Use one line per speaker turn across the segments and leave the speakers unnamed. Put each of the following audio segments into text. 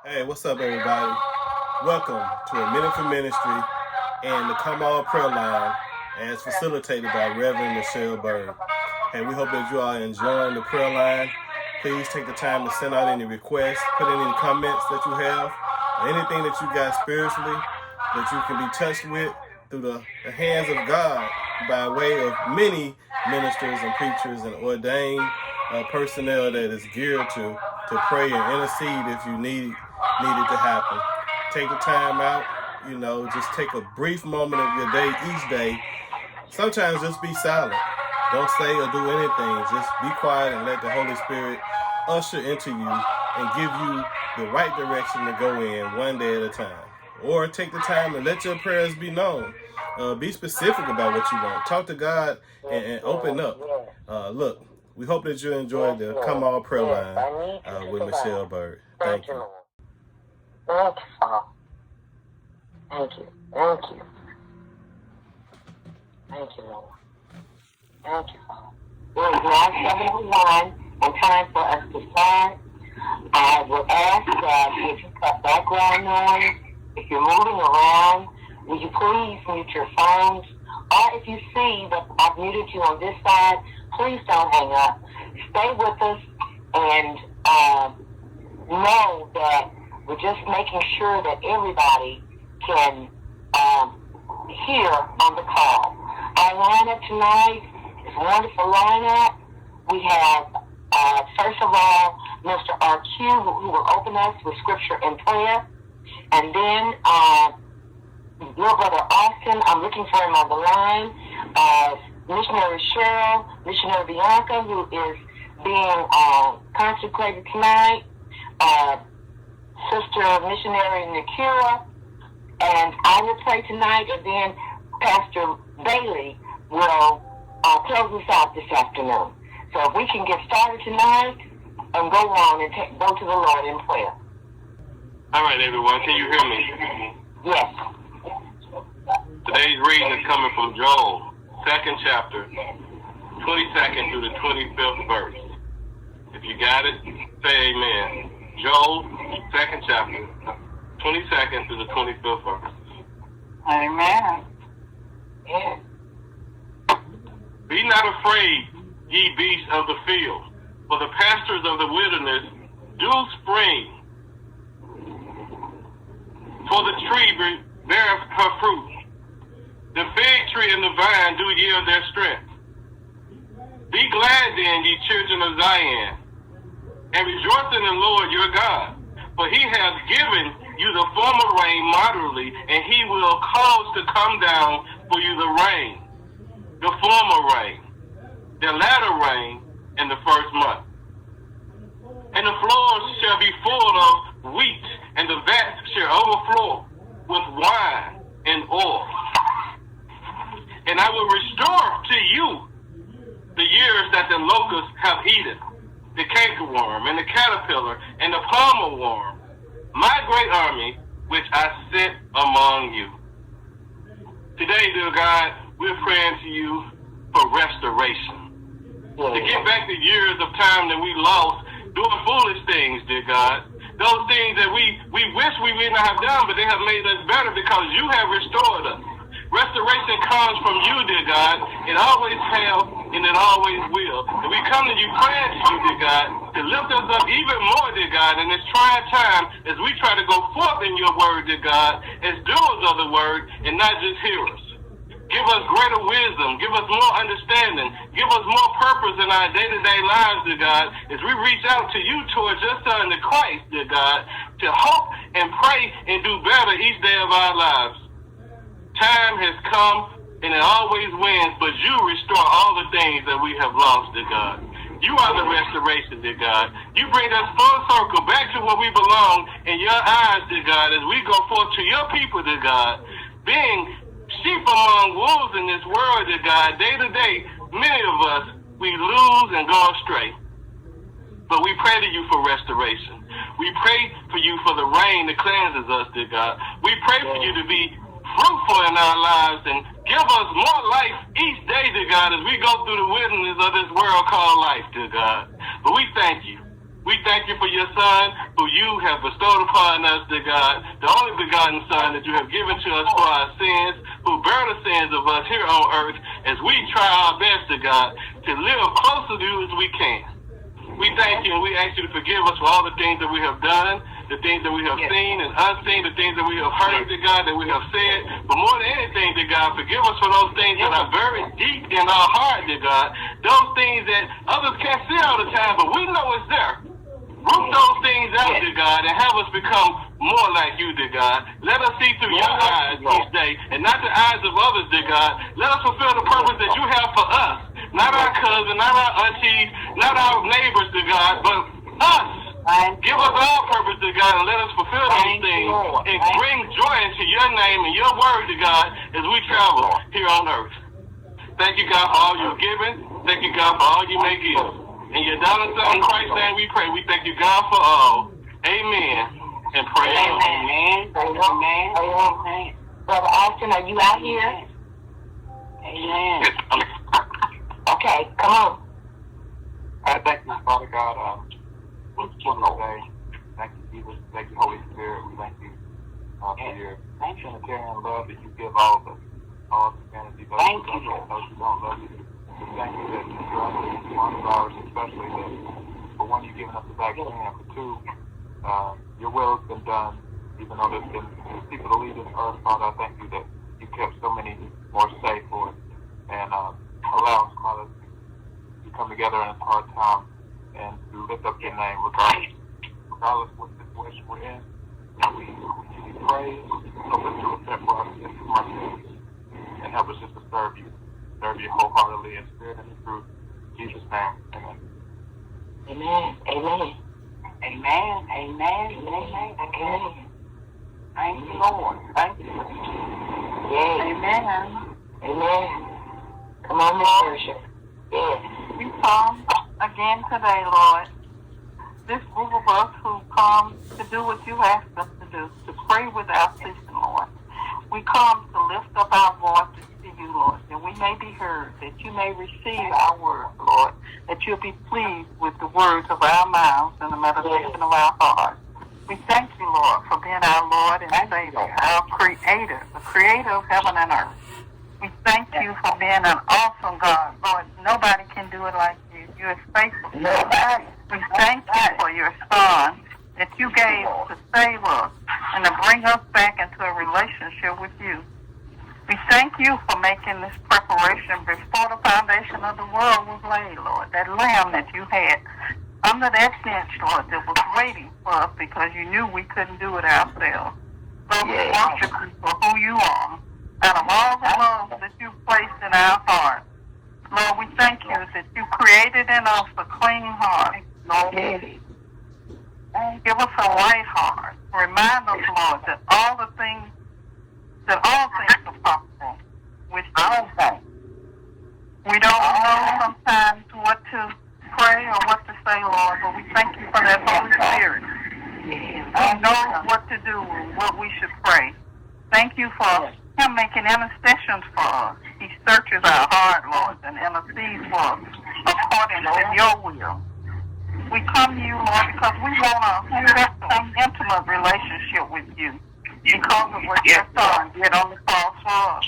Hey, what's up, everybody? Welcome to A Minute for Ministry and the Come All Prayer Line as facilitated by Reverend Michelle Bird. Hey, we hope that you are enjoying the prayer line. Please take the time to send out any requests, put in any comments that you have, or anything that you got spiritually that you can be touched with through the hands of God by way of many ministers and preachers and ordained personnel that is geared to pray and intercede if you need it to happen. Take the time out, just take a brief moment of your day each day. Sometimes just be silent. Don't say or do anything. Just be quiet and let the Holy Spirit usher into you and give you the right direction to go in one day at a time. Or take the time and let your prayers be known. Be specific about what you want. Talk to God and open up. Look, we hope that you enjoyed the Come All Prayer Line with Michelle Bird. Thank you.
Thank you, Father. Thank you. Thank you. Thank you, Lord. Thank you, Father. Well, it's now 7:01 and time for us to start. I would ask that if you cut background noise, if you're moving around, would you please mute your phones? Or if you see that I've muted you on this side, please don't hang up. Stay with us and know that we're just making sure that everybody can hear on the call. Our lineup tonight is a wonderful lineup. We have, first of all, Mr. RQ, who will open us with scripture and prayer. And then little brother Austin, I'm looking for him on the line. Missionary Cheryl, Missionary Bianca, who is being consecrated tonight. Sister Missionary Nakira, and I will pray tonight, and then Pastor Bailey will close us out this afternoon. So if we can get started tonight and go on and go to the Lord in prayer.
All right, everyone, can you hear me?
Yes.
Today's reading is coming from Joel, 2nd chapter, 22nd through the 25th verse. If you got it, say amen. Joel, 2nd chapter, 22nd through the 25th verse.
Amen. Yes.
Be not afraid, ye beasts of the field, for the pastures of the wilderness do spring. For the tree beareth her fruit. The fig tree and the vine do yield their strength. Be glad then, ye children of Zion, and rejoice in the Lord your God, for he hath given you the former rain moderately, and he will cause to come down for you the rain, the former rain, the latter rain in the first month. And the floors shall be full of wheat, and the vats shall overflow with wine and oil. And I will restore to you the years that the locusts have eaten, the cankerworm, and the caterpillar, and the palmer worm, my great army, which I sent among you. Today, dear God, we're praying to you for restoration. To get back the years of time that we lost doing foolish things, dear God. Those things that we wish we would not have done, but they have made us better because you have restored us. Restoration comes from you, dear God. It always has and it always will. And we come to you praying to you, dear God, to lift us up even more, dear God, in this trying time as we try to go forth in your word, dear God, as doers of the word and not just hearers. Give us greater wisdom. Give us more understanding. Give us more purpose in our day-to-day lives, dear God, as we reach out to you towards your Son, the Christ, dear God, to hope and pray and do better each day of our lives. Time has come, and it always wins, but you restore all the things that we have lost, dear God. You are the restoration, dear God. You bring us full circle back to where we belong in your eyes, dear God, as we go forth to your people, dear God, being sheep among wolves in this world, dear God. Day to day, many of us, we lose and go astray. But we pray to you for restoration. We pray for you for the rain that cleanses us, dear God. We pray for you to be fruitful in our lives and give us more life each day, dear God, as we go through the wilderness of this world called life, dear God. But we thank you. We thank you for your Son, who you have bestowed upon us, dear God, the only begotten Son that you have given to us for our sins, who bear the sins of us here on earth, as we try our best, dear God, to live closer to you as we can. We thank you and we ask you to forgive us for all the things that we have done, the things that we have seen and unseen, the things that we have heard, dear God, that we have said. But more than anything, dear God, forgive us for those things that are very deep in our heart, dear God. Those things that others can't see all the time, but we know it's there. Root those things out, dear God, and have us become more like you, dear God. Let us see through your eyes each day, and not the eyes of others, dear God. Let us fulfill the purpose that you have for us. Not our cousin, not our auntie, not our neighbors, dear God, but us. Give us our purpose, dear God, and let us fulfill those things and bring joy into your name and your word, dear God, as we travel here on earth. Thank you, God, for all you've given. Thank you, God, for all you may give. In your darling Son, Christ's name, we pray. We thank you, God, for all. Amen. And pray.
Amen. Amen. Brother Austin, are you out here? Amen. Okay, come on.
I thank you, Father God, for today. Thank you, Jesus. Thank you, Holy Spirit. We thank you for your Trinitarian love that you give all humanity. Thank you. Those who don't love you. Thank you that you trust coronavirus, especially for one, you've given us the vaccine, and for two, your will has been done, even though there's been people to leave this earth. Father, I thank you that you kept so many more safe for us, and allow us, Father, to come together in this hard time and to lift up your name, regardless of what situation we're in. And we give you praise, help us to repent for our sins, and help us just to serve you wholeheartedly in spirit and in truth. In Jesus' name, amen.
Amen. Amen. Amen. Amen. Amen. Amen. Thank you, Lord. Thank you. Yes. Amen. Amen. Come on, Miss Worship. Yes.
We come again today, Lord. This group of us who come to do what you asked us to do, to pray without ceasing, Lord. We come to lift up our voices to you, Lord, that we may be heard, that you may receive our words, Lord, that you'll be pleased with the words of our mouths and the meditation of our hearts. We thank you, Lord, for being our Lord and Savior, our Creator, the Creator of heaven and earth. We thank you for being an awesome God, Lord. Nobody can do it like you. You are faithful. We thank you for your Son that you gave to save us and to bring us back into a relationship with you. We thank you for making this preparation before the foundation of the world was laid, Lord. That lamb that you had under that bench, Lord, that was waiting for us because you knew we couldn't do it ourselves. Lord, we worship you for who you are. Out of all the love that you placed in our hearts, Lord, we thank you that you created in us a clean heart. Lord, give us a right heart. Remind us, Lord, that all things are possible with all things. We don't know sometimes what to pray or what to say, Lord, but we thank you for that Holy Spirit. We know what to do and what we should pray. Thank you for him making intercessions for us. He searches our heart, Lord, and intercedes for us according to your will. We come to you, Lord, because we want an intimate relationship with you because of what your Son did on the cross for us.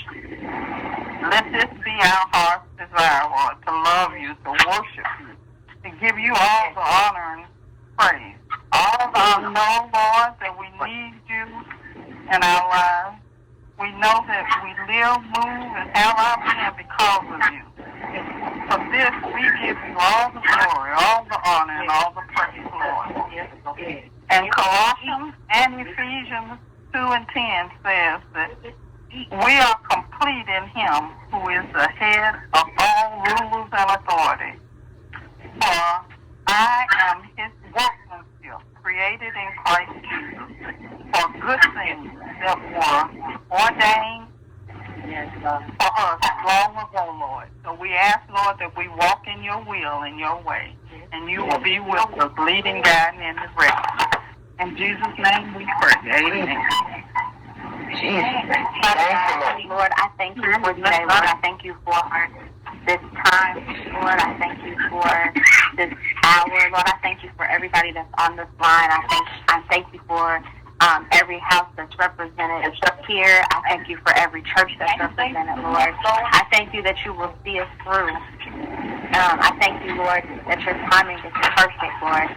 Let this be our heart's desire, Lord, to love you, to worship you, to give you all the honor and praise. All the honor. We know, Lord, that we need you in our lives. We know that we live, move, and have our being because of you. For this, we give you all the glory, all the honor, and all the praise, Lord. And Colossians and Ephesians 2 and 10 says that we are complete in him who is the head of all rulers and authority. For I am his workmanship, created in Christ Jesus, for good things that were ordained for us long ago, Lord. So we ask, Lord, that we walk in your will and your way, and you will be with us, leading, guiding, and directing. In Jesus' name we pray. Amen.
Lord, I thank you for today, Lord. I thank you for this time, Lord. I thank you for this hour, Lord. I thank you for everything everybody that's on this line. I thank you for every house that's represented here. I thank you for every church that's represented, Lord. I thank you that you will see us through. I thank you, Lord, that your timing is perfect, Lord.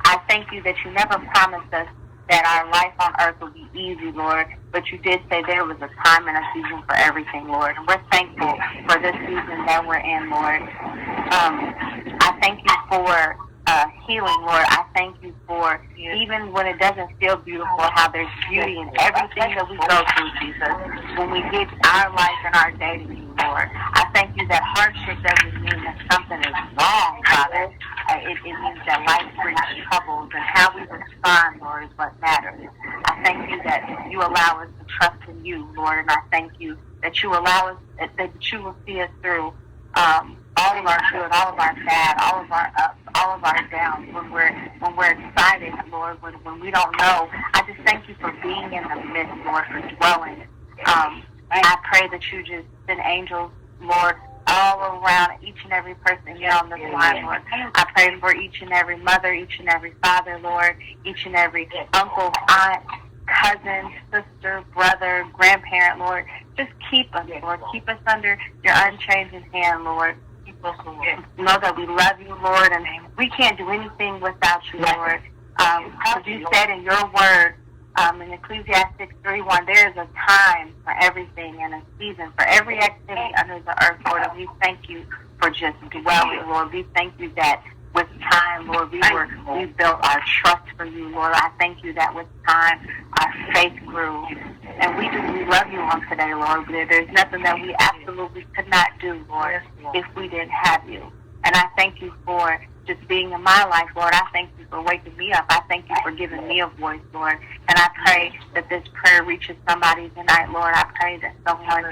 I thank you that you never promised us that our life on earth would be easy, Lord, but you did say there was a time and a season for everything, Lord. And we're thankful for this season that we're in, Lord. I thank you for healing, Lord. I thank you for, even when it doesn't feel beautiful, how there's beauty in everything that we go through, Jesus. When we give our life and our day to you, Lord, I thank you that hardship doesn't mean that something is wrong, Father. It means that life brings troubles, and how we respond, Lord, is what matters. I thank you that you allow us to trust in you, Lord, and I thank you that you allow us, that you will see us through all of our good, all of our bad, all of our ups, all of our downs, when we're excited, Lord, when we don't know. I just thank you for being in the midst, Lord, for dwelling. I pray that you just send angels, Lord, all around each and every person here on this line, Lord. I pray for each and every mother, each and every father, Lord, each and every uncle, aunt, cousin, sister, brother, grandparent, Lord. Just keep us, Lord. Keep us under your unchanging hand, Lord. Keep us, Lord. Know that we love you, Lord, and we can't do anything without you, Lord. Because you said in your word, in Ecclesiastes 3:1, there is a time for everything and a season for every activity under the earth, Lord. And we thank you for just dwelling, Lord. We thank you that with time, Lord, we built our trust for you, Lord. I thank you that with time, our faith grew. And we love you on today, Lord. There's nothing that we absolutely could not do, Lord, if we didn't have you. And I thank you for just being in my life, Lord. I thank you for waking me up. I thank you for giving me a voice, Lord. And I pray that this prayer reaches somebody tonight, Lord. I pray that someone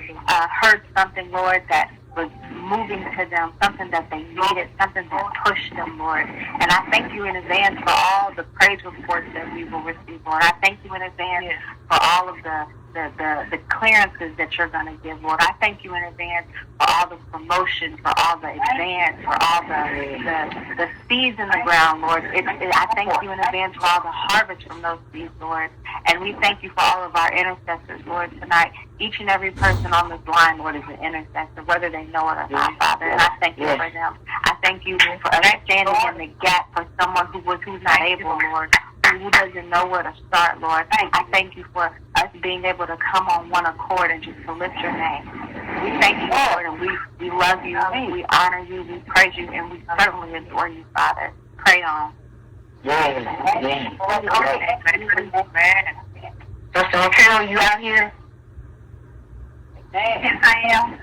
heard something, Lord, that was moving to them, something that they needed, something that pushed them, Lord. And I thank you in advance for all the praise reports that we will receive, Lord. I thank you in advance for all of the clearances that you're going to give, Lord. I thank you in advance for all the promotion, for all the advance, for all the seeds in the ground, Lord. I thank you in advance for all the harvest from those seeds, Lord. And we thank you for all of our intercessors, Lord, tonight. Each and every person on this line, Lord, is an intercessor, whether they know it or not, Father. And I thank you for them. I thank you for us standing in the gap for someone who's not able, Lord, who doesn't know where to start, Lord. I thank you for us being able to come on one accord and just to lift your name. We thank you, Lord, and we love you, we honor you, we praise you, and we certainly adore you, Father. Pray on. Amen. Sister Carol, you out here? Yes, I am.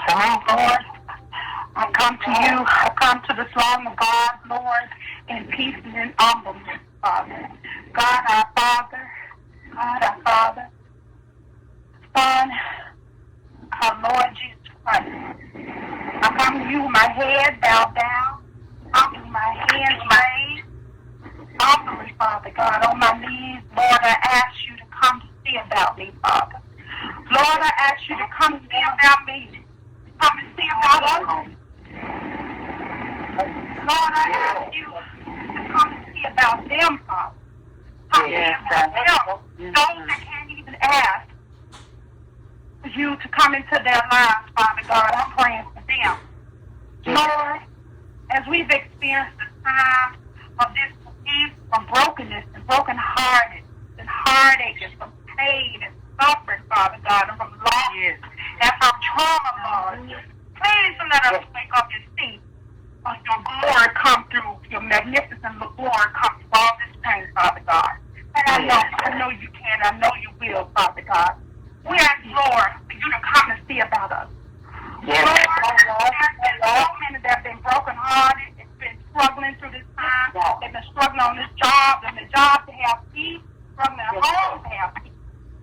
Come on, Lord. I come to you. I come to the throne of God, Lord, in peace and in humbleness, Father. God, our Father. God, our Father. Son, our Lord Jesus Christ. I come to you with my head bowed down, with my hands raised, humbly, Father God, on my knees. Lord, I ask you to come to see about me, Father. Lord, I ask you to come and see about me. Come and see about us. Lord, I ask you to come and see about them, Father. Come and see about them. Those that can't even ask for you to come into their lives, Father God. I'm praying for them. Lord, as we've experienced the time of this disease, from brokenness and brokenhearted and heartache and from pain and suffering, Father God, and from loss and from trauma, Lord. Please let us wake up and see your glory come through, your magnificent glory come through all this pain, Father God. And I know you can, I know you will, Father God. We ask, Lord, for you to come and see about us. Lord, there's so many that have been brokenhearted, it's been struggling through this time, they've been struggling on this job, and the job to have peace, struggling at home to have peace.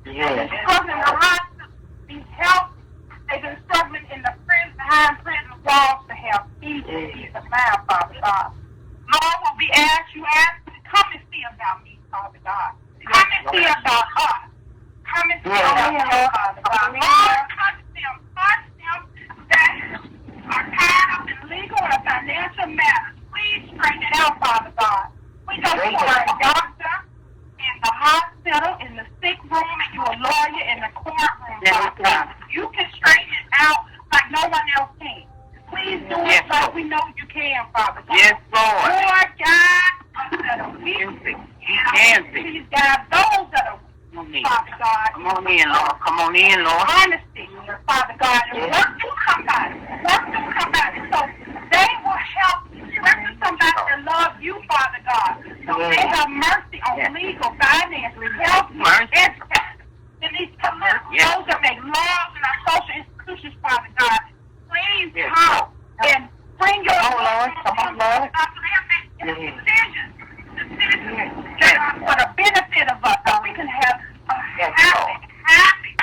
They've been struggling in the hospital to be healthy. They've been struggling in the prison, behind prison walls to have peace and peace of mind, Father God. Lord, when we ask you to come and see about me, Father God. Come and see about us. Come and see about us, Father God. Lord, touch them that are tied up in legal or financial matters. Please straighten it out, Father God. We
guide those that are weak, Father God.
Come on in, Lord. Come on in, Lord.
Honesty, Father God, and work to somebody. So they will help you. Work to somebody that love you, Father God. So they have mercy on legal, financial, health, education. In these communities, those that make laws in our social institutions, Father God, please come and bring your
Lord. Come on, Lord.
decisions that are for the benefit of us, so we can have a happy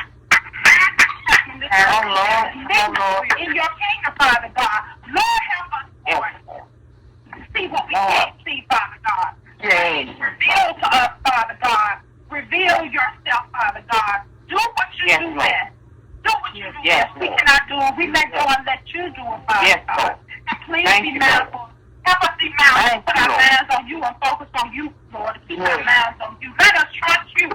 in your kingdom, Father God. Lord, help us, Lord, see what we can't see, Father God. Reveal to us, Father God. Reveal yourself, Father God. Do what you do best. Do what you do best. We cannot do it. We let go and let you do it, Father God. And please be mindful. Help us be mindful. Put our minds on you and focus on you, Lord. Keep our minds on you. Let us trust you.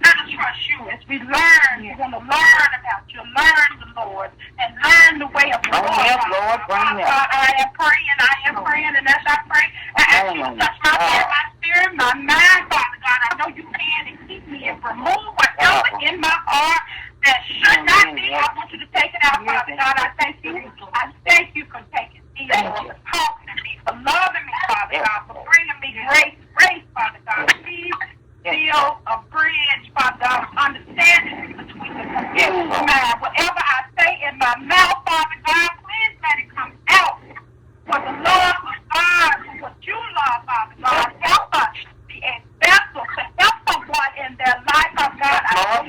Let us trust you as we learn. We're going to learn about you. Learn the Lord and learn the way of the Lord. Father God, I am praying, and as I pray, I ask you to touch my heart, my spirit, my mind, Father God. I know you can, and keep me and remove whatever in my heart that should not be. I want you to take it out, Father God. I thank you. I thank you for taking me, for talking to me, for loving me, Father God, for bringing me grace, Father God. Please build a bridge, Father God, of understanding between the confused mind. Whatever I say in my mouth, Father God, please let it come out for the love of God, for what you love, Father God. Help us be a vessel to help someone in their life, Father God. Our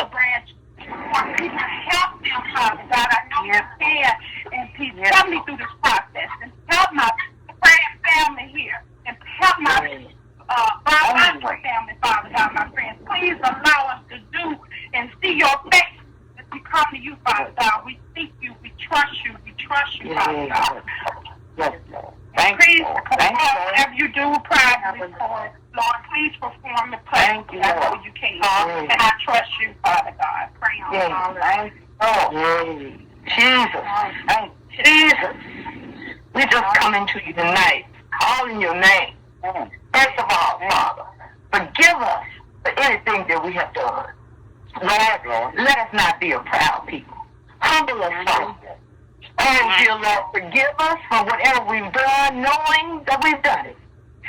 branch. Help them, Father God. I know you can. And please help me through this process. And help my praying family here. And help my biological family, Father God, my friends. Please allow us to do and see your face as we come to you, Father God. We seek you. We trust you. We trust you, Father God. Please perform whatever you do privately for us. Lord, please perform the plan. I know you can. And I trust you, Father God. Pray on
Jesus. We just coming to you tonight, calling your name. First of all, Father, forgive us for anything that we have done. Lord, let us not be a proud people. Humble us, Father. Oh, dear Lord, forgive us for whatever we've done, knowing that we've done it.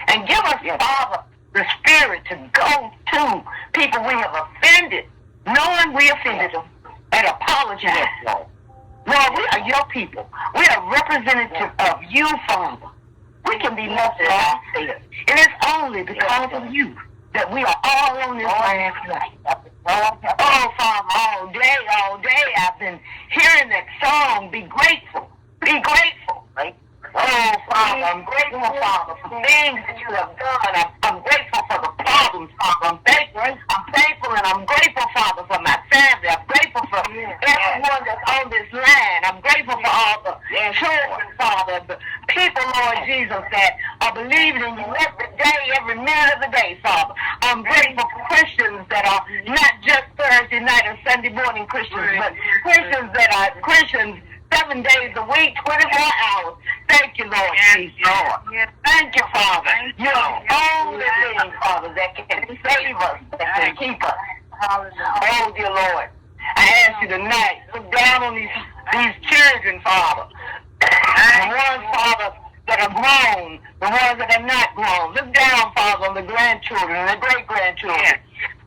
And give us, Father, the spirit to go to people we have offended, knowing we offended them, and apologize. Lord, we are your people. We are representatives of you, Father. We can be less than ourselves. And it's only because of you that we are all on this land tonight. Oh, Father, all day I've been hearing that song, Be Grateful. Be grateful. Oh, Father, I'm grateful, Father, for things that you have done. I'm grateful for the problems, Father. I'm thankful and I'm grateful, Father, for my family. I'm grateful for everyone that's on this land. I'm grateful for all the children, Father, the people, Lord Jesus, that are believing in you every day, every minute of the day, Father. I'm grateful for Christians that are not just Thursday night and Sunday morning Christians, but Christians that are Christians 7 days a week, 24 hours. Thank you, Lord Jesus. Thank you, Father. You're the only thing, Father, that can save us, that can keep us. Oh, dear Lord, I ask you tonight, look down on these children, Father. The ones, Father, that are grown, the ones that are not grown. Look down, Father, on the grandchildren and the great-grandchildren.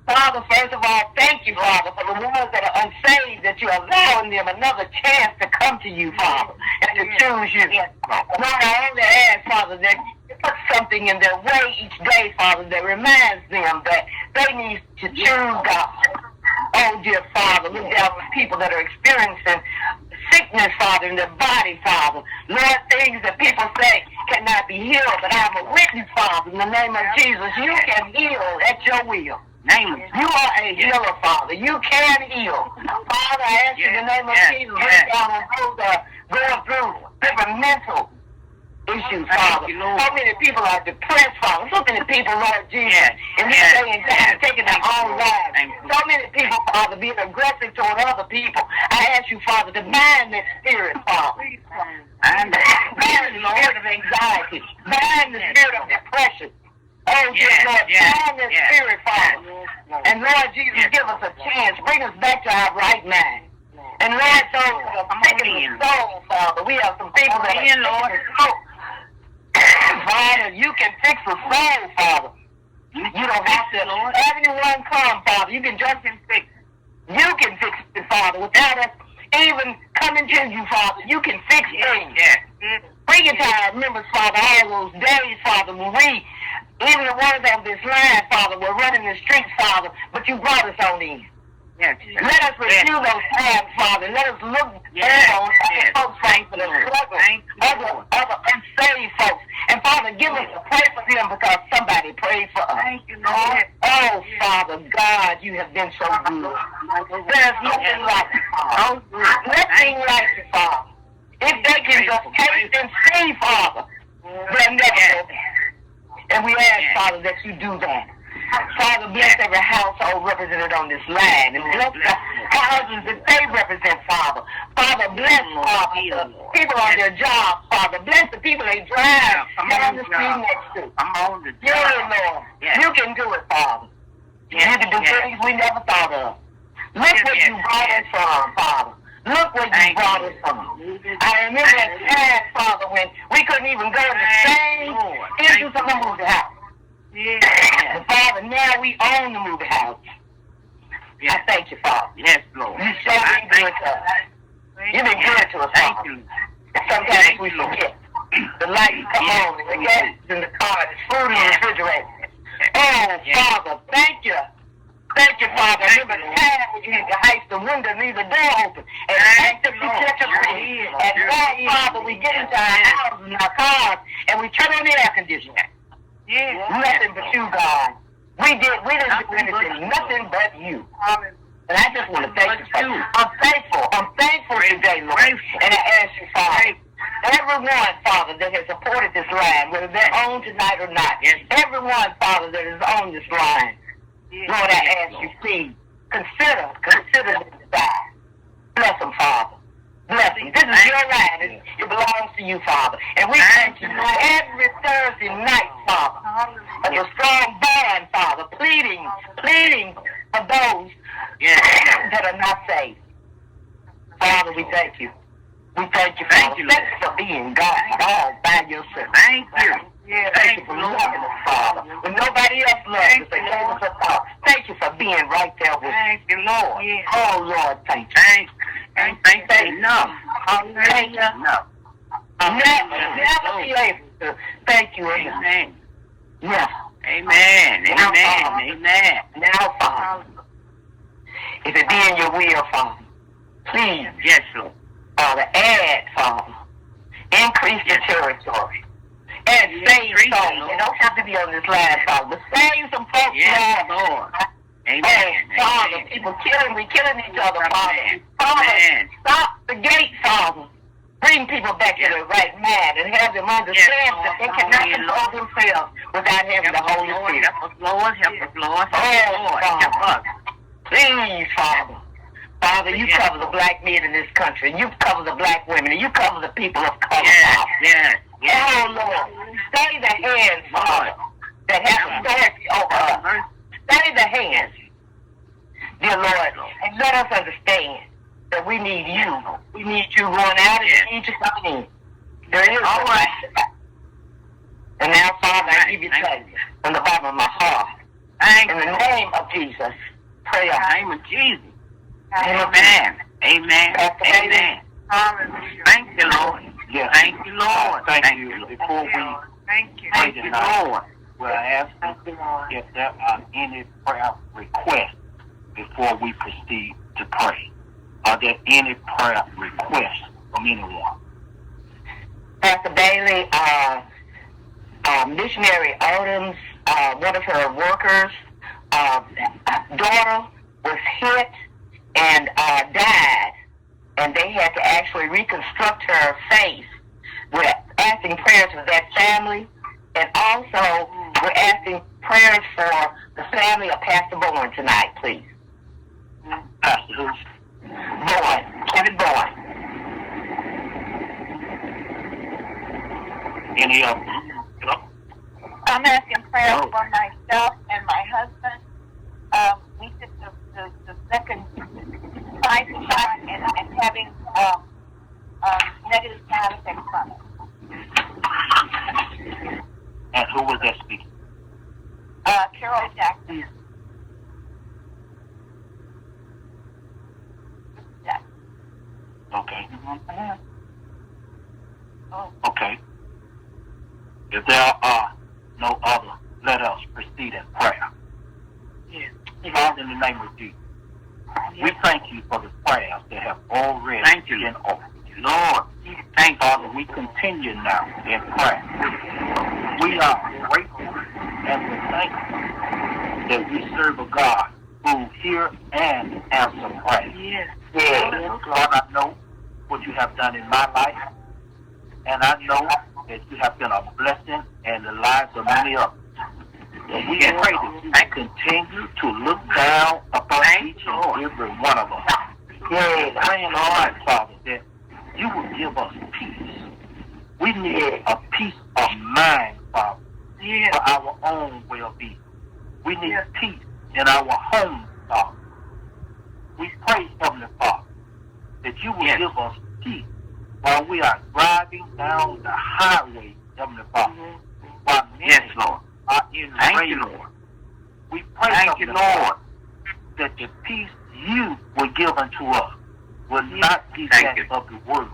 Father, first of all, thank you, Father, for the ones that are unsaved, that you're allowing them another chance to come to you, Father, and to choose you. Lord, I only ask, Father, that you put something in their way each day, Father, that reminds them that they need to choose God. Oh, dear Father, look down on people that are experiencing sickness, Father, in their body, Father. Lord, things that people say cannot be healed, but I'm a witness, Father, in the name of Jesus. You can heal at your will. You are a healer, Father. You can heal. Father, I ask you in the name of Jesus, look down on those that are going through different mental issues, Father. So many people are depressed, Father. So many people, Lord Jesus, in this day and time, taking their own lives. So many people, Father, being aggressive toward other people. I ask you, Father, to bind that spirit, Father. Bind the spirit of anxiety. Bind the spirit of depression. Oh, dear Holy Spirit, Father. And Lord Jesus, give us a chance. Bring us back to our right mind. And Lord, those that are taking the soul, Father, we have some people that are taking the soul. Father, you can fix the soul, Father. You don't have to have anyone come, Father. You can just fix it. You can fix it, Father, without us even coming to you, Father. You can fix things. Bring it to our members, Father, all those days, Father, when we, even the ones on this line, Father, were running the streets, Father, but you brought us on in. Let us review those times, Father. Let us look down on other folks, Father, that are struggling, other unsaved folks. And Father, give us to pray for them because somebody prayed for us. Thank you, Lord. Oh, Father God, you have been so good. There's nothing like you, Father. Nothing like you, Father. If they can just taste and see, Father, they'll never go back. And we ask, Father, that you do that. Father, bless every household represented on this line, and bless the houses that they represent, Father. Father, bless, Father, the people on their jobs, Father. Bless the people they drive down the street next to. Yeah, Lord. You can do it, Father. You can do things we never thought of. Look what you brought us from, Father. Look what you brought us from. I remember that time, Father, when we couldn't even go in the same into some movie house. But Father, now we own the movie house. I thank you, Father. Yes, Lord. You sure been good to us. You've been good to us, Father. And sometimes we forget. The lights come on, and the gas is in the car, and the food in the refrigerator. Oh, Father, thank you. Thank you, Father. I remember the time when you had to heist the window and leave the door open. And thank you, and now, Father, we get into our houses and our cars, and we turn on the air conditioner. Nothing but you, God. We didn't do anything, nothing but you. And I just want to thank you, Father. I'm thankful today, Lord. And I ask you, Father, everyone, Father, that has supported this line, whether they're on tonight or not, everyone, Father, that is on this line, Lord, I ask you, please, consider them to die. Bless them, Father. Bless them. This is your line. It belongs to you, Father. And we thank you every Thursday night, Father, as a strong band, Father, pleading for those that are not saved. Father, we thank you. We thank you, Father. Thank you for being God all by yourself. Thank you. Thank you for loving us, Father. When nobody else loves us, they gave us a thought. Thank you for being right there with us. Thank you, Lord. Oh, Lord, thank you. Thank you. No. Thank you. No. Never be able to thank you enough. Amen. Yeah. Amen. Amen. Now, Father, if it be in your will, Father, please. Yes, Lord. Father, add, Father. Increase the territory. And save souls. They don't have to be on this line, Father, but save some folks, Lord. Amen. Father, people we killing each other, Father. Father, stop the gate, Father. Bring people back to their right mind and have them understand that they cannot control themselves without having the Holy Spirit. Help us, Lord. Help us, Lord. Oh, Father. Please, Father. Father, you cover the black men in this country, and you cover the black women, and you cover the people of color. Yes. Oh, Lord. Stay the hands, Father, that have authority over us. Stay the hands, dear Lord, and let us understand that we need you. We need you going out, and we need you coming in. There is all right. And now, Father, I give you thanks from the bottom of my heart. In the name of Jesus, pray in the name of Jesus. Amen. Amen. Amen. Thank you, Lord. Yes. Thank you, Lord. Thank you. Before we pray tonight, Lord, we'll ask if there are any prayer requests before we proceed to pray. Are there any prayer requests from anyone? Pastor Bailey, missionary Odom's, one of her workers' daughter was hit and died, and they had to actually reconstruct her face. We're asking prayers for that family, and also we're asking prayers for the family of Pastor Bowen tonight, please. Pastor who? Bowen. Kevin Bowen. Any of them?
I'm asking prayer for myself and my husband. We took the second Pfizer shot and having negative side effects from it.
And who was that speaking?
Carol Jackson.
Okay. Okay. If there are no other, let us proceed in prayer.
Yes.
Father, in the name of Jesus, we thank you for the prayers that have already been offered. Lord, thank Father, we continue now in prayer. We are grateful and we're thankful that we serve a God who hears and answers prayer.
Yes.
Lord, I know what you have done in my life, and I know that you have been a blessing in the lives of many others. And we pray that you continue to look down upon each and every one of us. Praying, Lord, Father, that you will give us peace. We need a peace of mind, Father, for our own well-being. We need peace in our homes, Father. We pray, Heavenly Father, that you will give us peace while we are driving down the highway, Heavenly Father. While many are in rain. We pray, Heavenly Lord, that the peace you will give unto us will not be that of the world.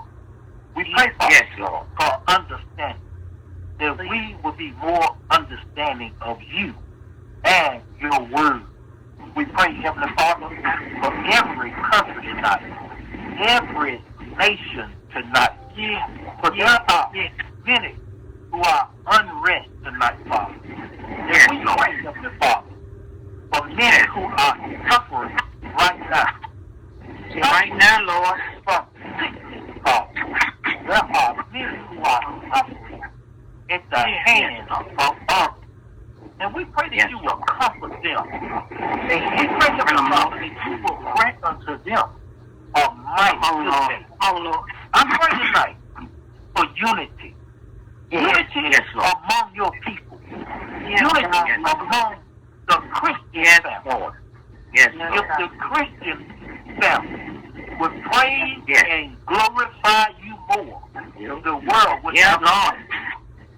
We pray, Father, for understanding, that we will be more understanding of you and your word. We pray, Heavenly Father, for every country tonight, every nation tonight. For there are many who are unrest tonight, Father. And we pray, Heavenly Father, for many who are suffering right now. Right now, Lord, from sickness, Father. There are many who are suffering at the hands of others. And we pray that you will comfort them. And we pray, Heavenly Father, that you will grant unto them a mighty good. I'm praying tonight for unity. Unity among your people. Unity among the Christian family. If the Christian family would praise and glorify you more, the world would have known.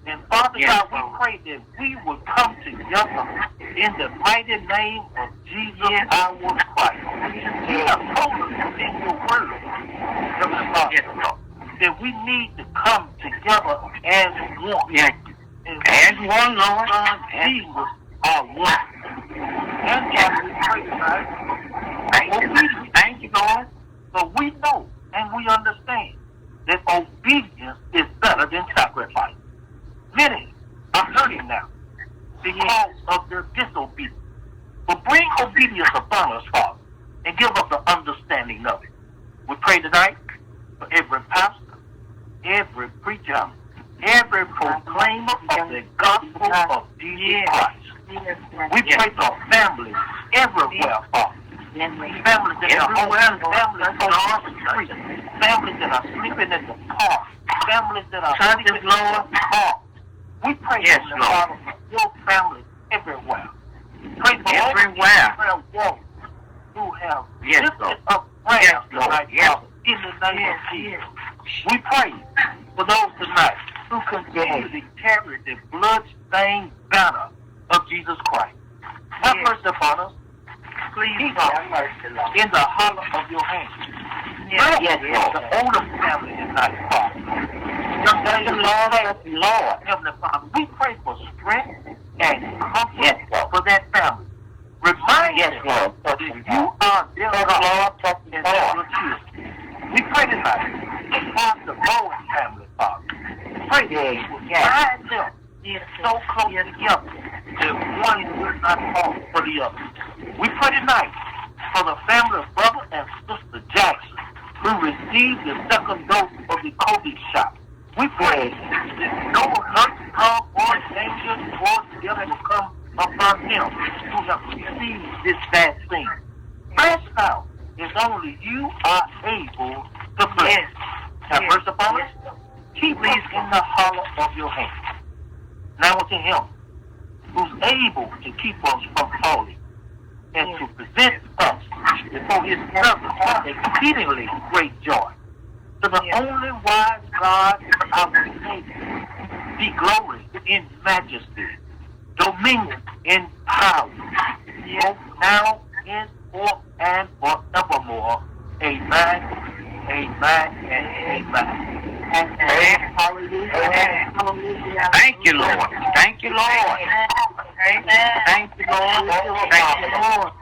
And Father God, we pray that we will come together in the mighty name of Jesus our Christ. You have told us in your word, Heavenly Father, that we need to come together as one. As one, Lord. Jesus are one. And God, we pray tonight. Thank you, Lord. So we know and we understand that obedience is better than sacrifice. Many are hurting now because of their disobedience. But bring obedience upon us, Father, and give us the understanding of it. We pray tonight for every pastor, every preacher, every proclaimer of the gospel of Jesus Christ. We pray for families everywhere, Father. Families that are homeless, families on the street, families that are sleeping in the park, families that are sleeping in the park. We pray for your family everywhere. Pray for everywhere who have lifted up prayers tonight, Father, in the name of Jesus. We pray for those tonight who continue to carry the blood-stained banner of Jesus Christ. Have mercy upon us. Please, Father, in the hollow of your hand. The older family tonight, Father. Lord, Heavenly Father, we pray for strength and comfort for that family. Remind them that you are their God and their children. We pray tonight for the Bowen family, Father. Pray that you will guide them so close together that one will not fall for the other. We pray tonight for the family of Brother and Sister Jackson who received the second dose of the COVID shot. We pray that no hurt, harm, or danger or death will come upon them who have received this vaccine. Bless now, as only you are able to bless. Have mercy upon us. Keep us in the hollow of your hand. Now unto him who's able to keep us from falling and to present us before his presence with exceedingly great joy. To the only wise God, our Savior, be glory in majesty, dominion in power, both now, henceforth, and forevermore. Amen, amen, and amen.
Hallelujah.
Thank you, Lord. Thank you, Lord. Thank you, Lord. Thank you, Lord.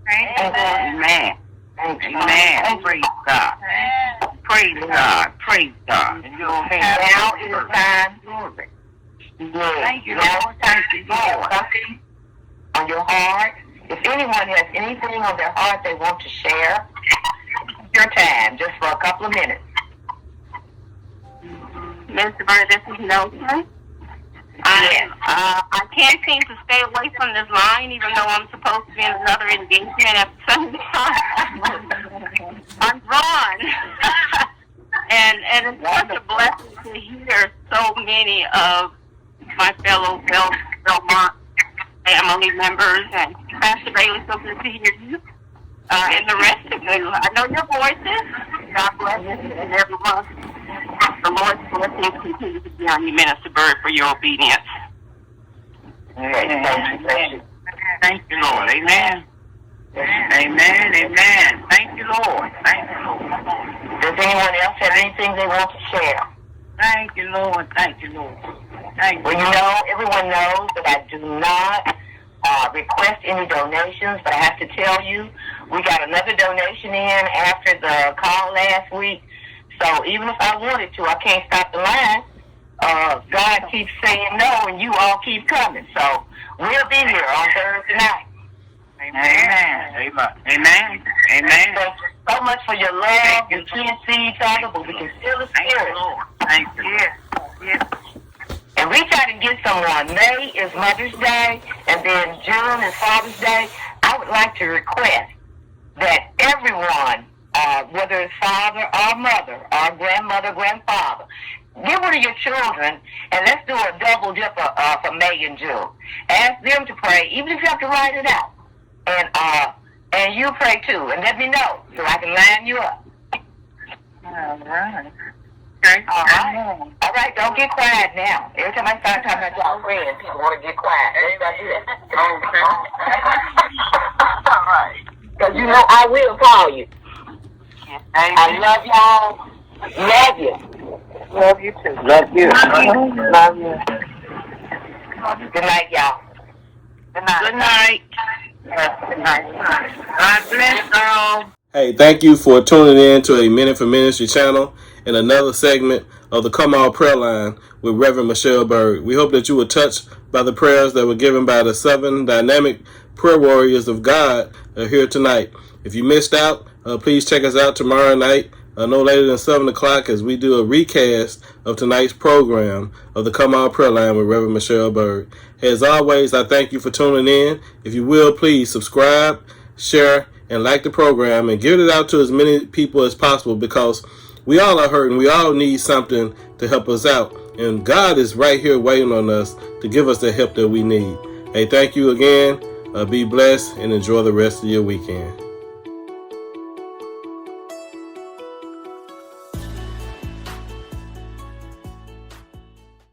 Amen. Amen. Praise God. Praise God. Praise God. And
Now it is time.
thank you, Lord. Thank you, Lord.
Something on your heart. If anyone has anything on their heart they want to share, your time, just for a couple of minutes.
Mr. Bird, this is Nelson. I can't seem to stay away from this line, even though I'm supposed to be in another engagement at the same time. I'm drawn. and it's such a blessing to hear so many of my fellow Belmont family members. And Pastor Bailey, so good to hear you. And the rest of you. I know your voices. God bless you and everyone. The Lord's blessings continue to be on you, Minister Bird, for your obedience.
Amen. Thank you, Lord. Amen. Amen. Amen. Thank you, Lord. Thank you, Lord.
Does anyone else have anything they want to share?
Thank you, Lord. Thank you, Lord. Thank you.
Well, you know, everyone knows that I do not request any donations, but I have to tell you, we got another donation in after the call last week. So even if I wanted to, I can't stop the line. God keeps saying no, and you all keep coming. So we'll be here on Thursday night.
Amen. Amen. Amen. Amen.
Thank you so much for your love. We can't see each other, but we can feel the
Thank you,
spirit.
Lord. Thank you. Yes.
And reach out and get someone. May is Mother's Day, and then June is Father's Day. I would like to request that everyone, whether it's father or mother or grandmother, grandfather, get one of your children and let's do a double dipper for May and June. Ask them to pray, even if you have to write it out. And you pray too, and let me know so I can line you up.
All right. Okay.
All right. All right, don't get quiet now. Every time I start talking about y'all friends, people want to get quiet. Everybody do that. All right. Because you know I will call you. I love y'all. Love you.
Love you too. Love you.
Love you. Good night, y'all.
Good night. Good night. Good night. God bless y'all.
Hey, thank you for tuning in to a Minute for Ministry channel and another segment of the Come On Prayer Line with Reverend Michelle Bird. We hope that you were touched by the prayers that were given by the 7 dynamic prayer warriors of God here tonight. If you missed out, please check us out tomorrow night, no later than 7 o'clock, as we do a recast of tonight's program of the Come On Prayer Line with Reverend Michelle Bird. As always, I thank you for tuning in. If you will, please subscribe, share, and like the program, and get it out to as many people as possible, because we all are hurting. We all need something to help us out. And God is right here waiting on us to give us the help that we need. Hey, thank you again. Be blessed and enjoy the rest of your weekend.